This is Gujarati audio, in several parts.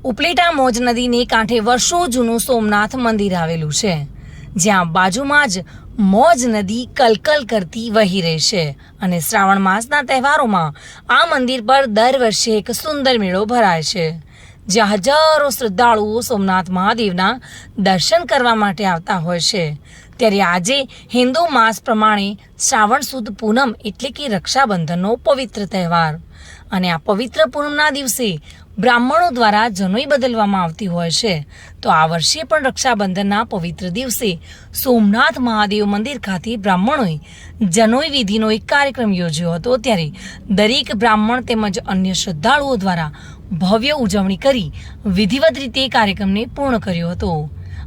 ઉપલેટા મોજ નદીને કાંઠે વર્ષો જૂનું સોમનાથ મંદિર આવેલું છે, જ્યાં બાજુમાં જ મોજ નદી કલકલ કરતી વહી રહી છે અને શ્રાવણ માસના તહેવારોમાં આ મંદિર પર દર વર્ષે એક સુંદર મેળો ભરાય છે, જ્યાં હજારો શ્રદ્ધાળુઓ સોમનાથ મહાદેવના દર્શન કરવા માટે આવતા હોય છે। ત્યારે આજે હિન્દુ માસ પ્રમાણે શ્રાવણ સુદ પૂનમ એટલે કે રક્ષાબંધનનો પવિત્ર તહેવાર અને આ પવિત્ર પૂનમના દિવસે બ્રાહ્મણો દ્વારા જનોઈ બદલવામાં આવતી હોય છે। તો આ વર્ષે પણ રક્ષાબંધનના પવિત્ર દિવસે સોમનાથ મહાદેવ મંદિર ખાતે બ્રાહ્મણોએ જનોઈ વિધિનો એક કાર્યક્રમ યોજ્યો હતો। ત્યારે દરેક બ્રાહ્મણ તેમજ અન્ય શ્રદ્ધાળુઓ દ્વારા ભવ્ય ઉજવણી કરી વિધિવત રીતે કાર્યક્રમને પૂર્ણ કર્યો હતો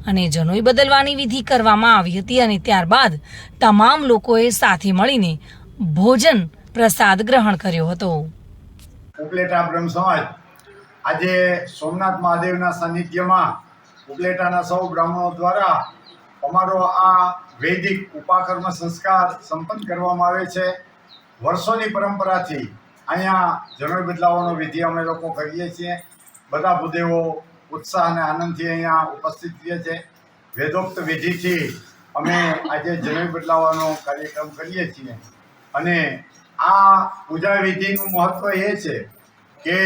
અને જનોઈ બદલવાની વિધિ કરવામાં આવી હતી અને ત્યારબાદ તમામ લોકોએ સાથે મળીને ભોજન પ્રસાદ ગ્રહણ કર્યો હતો। ઉપલેટા બ્રહ્મ સમાજ આજે સોમનાથ મહાદેવના સાનિધ્યમાં ઉપલેટાના સૌ બ્રાહ્મણો દ્વારા અમારો આ વૈદિક ઉપાકર્મ સંસ્કાર સંપન્ન કરવામાં આવે છે। વર્ષોની પરંપરાથી અહીંયા જનોઈ બદલાવાનો વિધિ અમે લોકો કરીએ છીએ। બધા ભૂદેવો ઉત્સાહ અને આનંદથી અહીંયા ઉપસ્થિત રહે છે। વેદોક્ત વિધિથી અમે આજે જનોઈ બદલાવાનો કાર્યક્રમ કરીએ છીએ અને આ પૂજા વિધિનું મહત્વ એ છે કે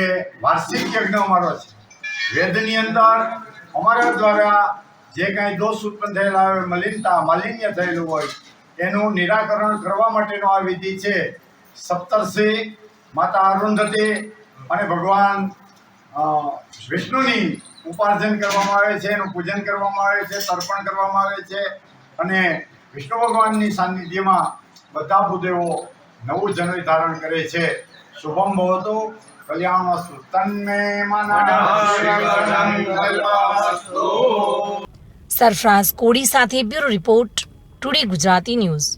વાર્ષિક યજ્ઞ અમારો છે। વેદની અંદર અમારા દ્વારા જે કાંઈ દોષ ઉત્પન્ન થયેલા હોય, માલિન્ય થયેલું હોય એનું નિરાકરણ કરવા માટેનો આ વિધિ છે। સપ્તર્ષિ માતા અરુંધતી અને ભગવાન વિષ્ણુની ઉપાર્જન કરવામાં આવે છે, એનું પૂજન કરવામાં આવે છે, તર્પણ કરવામાં આવે છે અને વિષ્ણુ ભગવાનની સાનિધ્યમાં બધા ભૂદેવો નવું જનોઈ ધારણ કરે છે। શુભમ ભવતુ કલ્યાણમસ્તુ તન્મે સરફરાઝ કોડી સાથે bureau report, today Gujarati news.